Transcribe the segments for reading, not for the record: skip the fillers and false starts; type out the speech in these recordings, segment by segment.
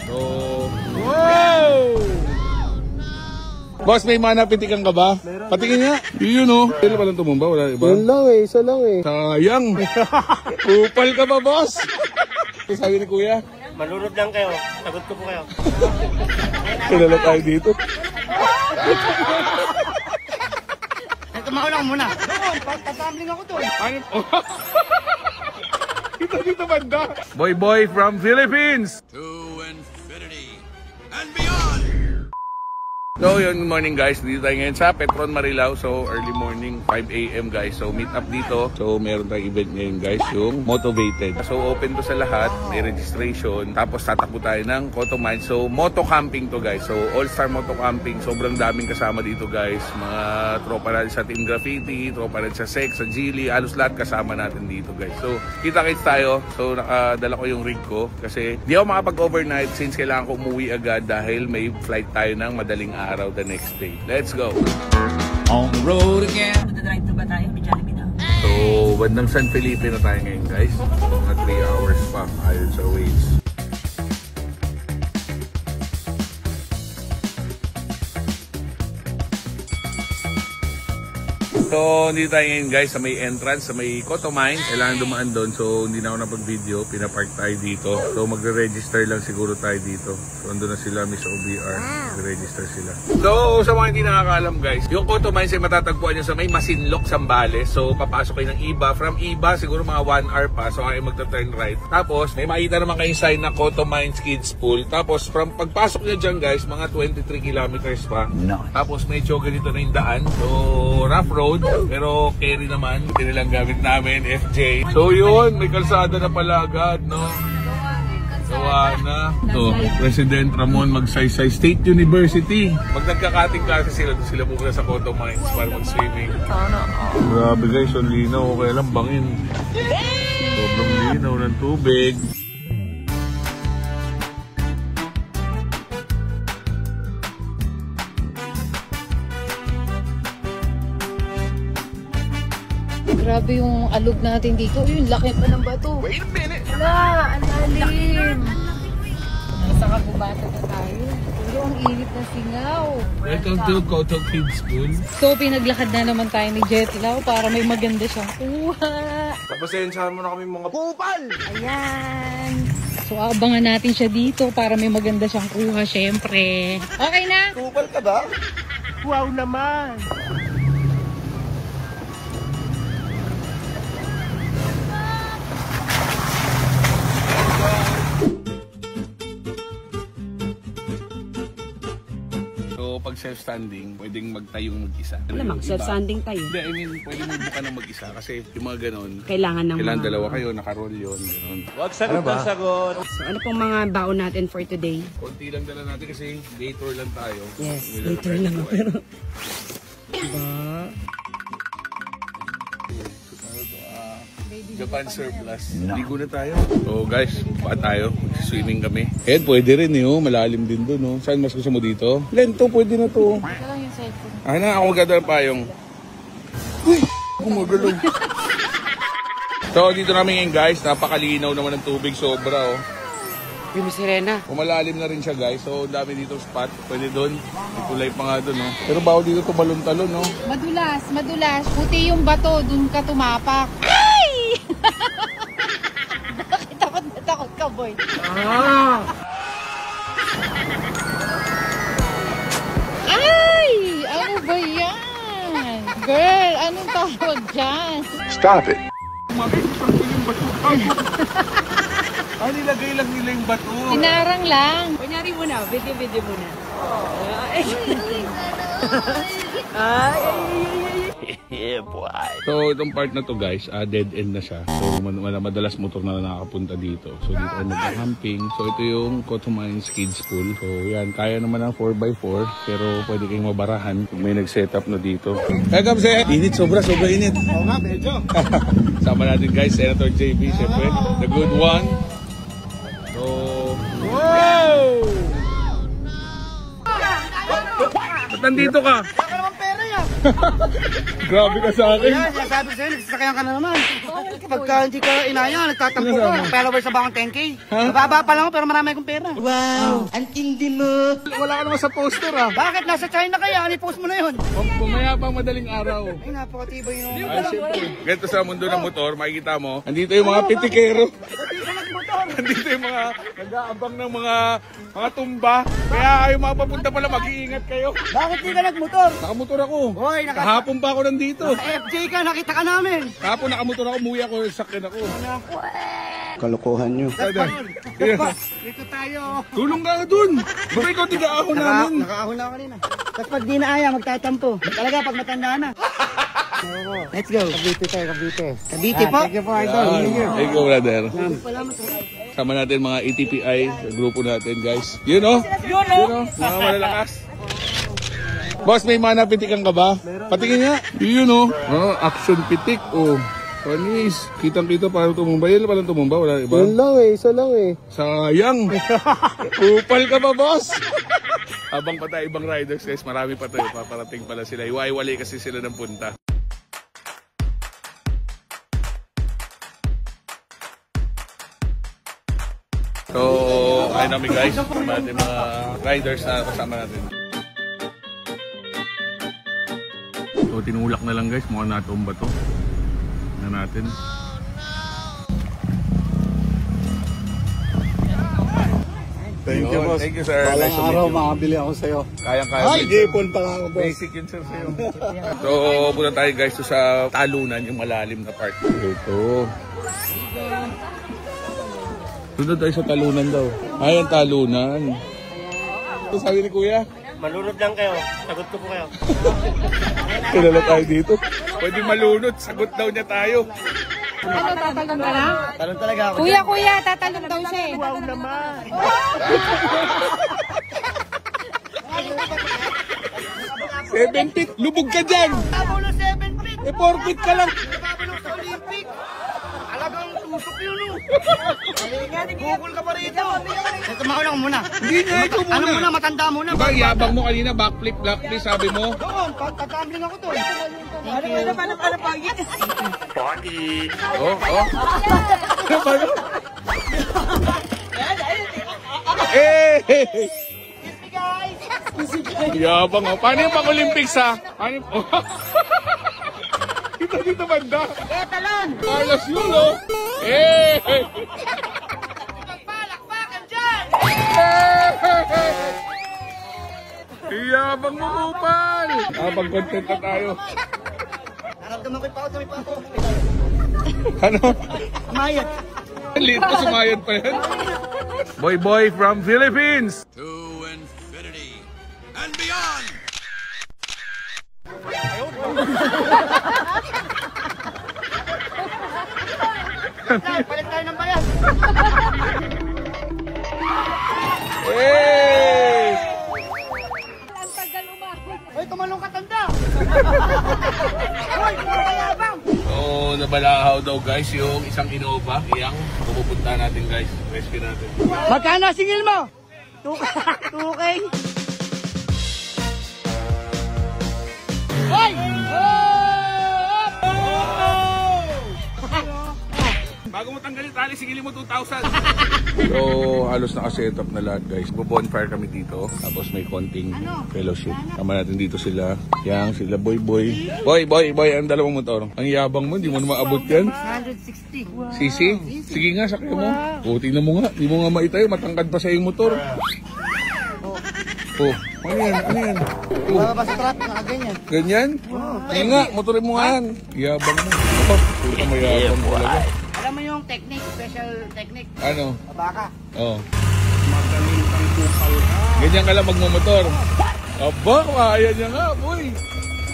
So, wow! Boss, may manapitikan ka ba? Patingin nga. Yun o. Kailan pa lang tumumba? Wala iba? Yun lang eh, isa lang eh. Sayang. Kupal ka ba, boss? Sabi ni kuya. Malunod lang kayo. Sagot ko po kayo. Kilala tayo dito. Tumaon lang muna. Doon, pagkatambling ako doon. Ano? Dito banda. Boy from Philippines. To infinity and beyond. So yun, morning guys, dito tayo ngayon sa Petron Marilao. So early morning, 5 AM guys. So meet up dito. So meron tayong event ngayon guys, yung Motivated. So open to sa lahat, may registration. Tapos tatakbo tayo ng Cotto Mines. So moto camping to guys. So all-star moto camping. Sobrang daming kasama dito guys. Mga tropa natin sa Team Graffiti, tropa natin sa Sex, sa Geely. Halos lahat kasama natin dito guys. So kita-kits tayo. So nakadala ko yung rig ko. Kasi di ako makapag-overnight since kailangan ko umuwi agad dahil may flight tayo ng madaling araw the next day. Let's go! On the road again. Drive to ba tayo? May Jollibee na. So, bandang San Felipe na tayo ngayon guys. Mga 3 hours pa ayon sa Waze. So, hindi tayo ngayon guys sa may entrance, sa may Cotto Mines. Kailangan dumaan doon. So, hindi na ako napag-video. Pinapark tayo dito. So, magre-register lang siguro tayo dito. So, andun na sila, Miss OBR. Magre-register sila. So, sa mga hindi nakakaalam guys, yung Cotto Mines ay matatagpuan nyo sa may Masinloc, Zambales. So, papasok kayo ng Iba. From Iba, siguro mga 1 hour pa. So, kayo magta-turn right. Tapos, may makita naman kayong sign na Cotto Mines Kids Pool. Tapos, from pagpasok nyo dyan guys, mga 23 kilometers pa. Nice. Tapos, medyo ganito na yung daan. So, rough road. Pero carry naman, ito nilang gamit namin, FJ. So yun, may kalsada na pala agad, no? Gawa na. So, President Ramon Magsaysay State University. Pag nagkakating klase sila, doon sila pupunta sa Cotto Mines para mag-swimming. Grabe guys, ang linaw. Okay lang, bangin. Sobrang linaw ng tubig. Grabe yung alog natin dito. Yung laki pa ng bato. Wait a minute! Wala, ang lalim. Nasa kagubatan na tayo. Pero ang init na singaw. Welcome to Cotto Kids Pool. So, pinaglakad na naman tayo ni Jetlaw para may maganda siyang kuha. Pasensyahan mo na kami mga kupal! Ayan. So, abangan natin siya dito para may maganda siyang kuha, syempre. Okay na? Kupal ka ba? Wow naman. Pag self-standing, pwedeng magtayong mag-isa. Alam, self-standing tayo. Hindi, I mean, pwede magbuka ng mag-isa kasi yung mga ganon. Kailangan ng Kailangan mga... dalawa kayo, nakaroll yun, ganon. Wag sagot ng sagot. So, ano pong mga baon natin for today? Konti lang dala natin kasi day tour lang tayo. Yes, later lang pero... Diba? Japan surplus. Ligo na tayo. So guys, pa tayo. Swimming kami. Eh, pwede rin eh. Malalim din doon. Oh. Saan mas gusto mo dito? Lento, pwede na to. Ito lang yung cellphone. Ah, na, ako magdadala pa yung... Uy! Gumagalaw. So, dito namin ngayon guys. Napakalinaw naman ng tubig. Sobra oh. Yung sirena. Kumalalim na rin siya guys. So, dami dito spot. Pwede doon. Ikulay pa nga doon. Oh. Pero bawal dito tumalon-talon. Oh. Madulas, madulas. Puti yung bato, dun ka tumapak. Bakit takot ka, boy? Ay! Ano ba yan? Girl, anong tawag dyan? Stop it! Ah, nilagay lang nila yung bato. Sinarang lang. Kunyari muna, video muna. Yeah, boy. So, itong part na to guys, dead end na siya. So, madalas motor na nakapunta dito. So, dito ay mag-camping. So, ito yung Cotto Mines Kids Pool. So, yan. Kaya naman ng 4x4. Pero, pwede kayong mabarahan kung may nag-setup na dito. Kaya kamse! Init, sobra init. Oo nga, medyo. Sama natin guys, Senator JB, syempre. The good one. So, wow! Ba't nandito ka? Wala ka naman pera yan. Grabe ka sa akin. Yan, sabi ko sa'yo, nagsasakayan ka na naman. Pagka hindi ka inaya, nagtatampo ka. Followers sa bakang 10K. Mababa pa lang ako pero marami akong pera. Wow, ang tindi mo. Wala ka naman sa poster ah. Bakit? Nasa China kaya? Ano post mo na yun? Pumaya pang madaling araw. Ay, napakatibay yun. Ay, siyempre. Ganito sa mundo ng motor, makikita mo, andito yung mga pitikero. Andito yung mga nag-aabang ng mga tumba. Kaya kayo mga papunta pala, mag-iingat kayo. Bakit di ka nagmotor? Nakamotor ako. Hoy, Kahapon pa ako nandito. FJ ka, nakita ka namin. Kahapon nakamotor ako, umuwi ako, sakyan ako. Kalokohan nyo. Dito tayo. Tulong ka nga dun. Baka ikaw tiga-ahon namin. Nakaahon na ako kanina. Tapos pag di na aya, magtatampo. Talaga, pag matanda na. Let's go. Cavite tayo, Cavite. Cavite po. Thank you po, Idol. Thank you, brother. Sama natin mga ATPI, grupo natin, guys. Yun o. Yun o. Mga malalakas. Boss, may mana pitikan ka ba? Patingin nga. Yun o. Action pitik. Oh. Panis. Kitang-kita parang tumumba. Yan palang tumumba. Wala iba. Yun lang eh, isa lang eh. Sayang. Kupal ka pa, boss. Habang pa tayo ibang riders, guys, marami pa tayo. Paparating pala sila. Iwaiwalay kasi sila ng punta. So, ayun namin guys. Kasama natin mga riders na kasama natin. So, tinulak na lang guys. Mukhang natumba to. Na natin. Thank you, boss. Thank you, sir. Balang Nice to meet araw, you. makabili ako sa'yo. Kayang-kaya. Ay, gipon pa lang ako, boss. Basic yun, sir, sa'yo. So, punta tayo guys sa talunan, yung malalim na part. Ito. Sunod tayo sa talunan daw. Ay, ang talunan. Ito sabi ni Kuya. Malunod lang kayo. Sagot ko po kayo. Kilala tayo dito. Pwede malunod. Sagot daw niya tayo. Ano, tatalon ka na? Talon talaga ako. Kuya, tatalon daw siya eh. Wow naman. 7 feet. Lubog ka dyan. Tabo na 7 feet. 4 feet ka lang. Nababulong sa Olympic. Alagang tusok yun, no? Bukol ka pa rito. Ito, makulang muna. Hindi niya. Ikaw muna. Ano muna, matanda muna. Diba, yabang mo kanina. Backflip, blackflip, sabi mo. Doon, pagkatambling ako doon. Paano pagit? Oh. Paano? Eh! Yabang oh. Paano yung pang-Olympics ha? Paano yung... Dito banda. Talon! Alas yun oh. Eh! Magpalakpakan dyan! Yabang mo kupal! Pag-content na tayo. Naramdaman ko yung pako, may pako. Ano? Mayat. Liit ko sumayad pa yan. Boy from Philippines! To infinity and beyond! Palit tayo ng bayan. Hey! Hoy, tumalong ka tanda. Hoy, kayabang. So, nabalahaw daw guys yung isang Innova. Iyang pupunta natin guys. Rescue natin. Magkano singil mo? 2K. Hoy! Bago mo tanggalin tali, singilin mo 2,000. So, halos naka-setup na lahat guys. Bonfire kami dito. Tapos may konting fellowship. Tama natin dito sila. Yang sila Boy. Boy, ang dalawang motor. Ang yabang mo, di mo na maabot yan. 160. Sisi? Sige nga, sakya mo. O, tingnan mo nga. Di mo nga maitayo, matangkad pa sa iyong motor. Oh, ano yan? Oh, Baba sa traffic, nakaganyan. ganyan? Sige nga, motorin mo nga yan. Yabang mo. Oh, puta mo yabang mo talaga. Alam mo yung technique, special technique. Ano? Baka. Oh. Ganyan ka lang magmumotor. Aba, kaya niya nga, boy.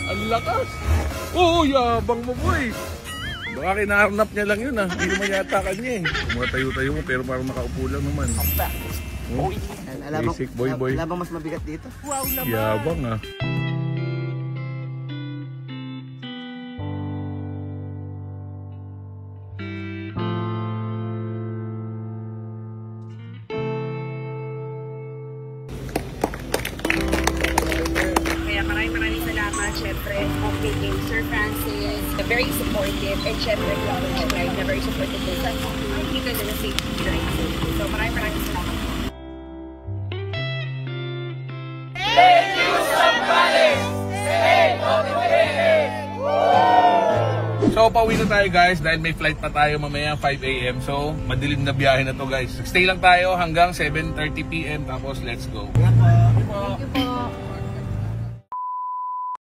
Ang lakas. Oo, yabang mo, boy. Baka kinaharnap niya lang yun, Hindi naman yata kanya, Mga tayo-tayo mo, pero parang nakaupo lang naman. Oh, basic, boy. Alam mo mas mabigat dito? Wow naman. Yabang, Kaya maraming salamat. salamat, syempre, kay Sir Francis, very supportive, and syempre, na very supportive din sa dito na safety drive. So, maraming salamat. So, pauwi na tayo guys dahil may flight pa tayo mamaya 5 AM. So, madilim na biyahe na to guys. Stay lang tayo hanggang 7:30 PM tapos let's go. Thank you po.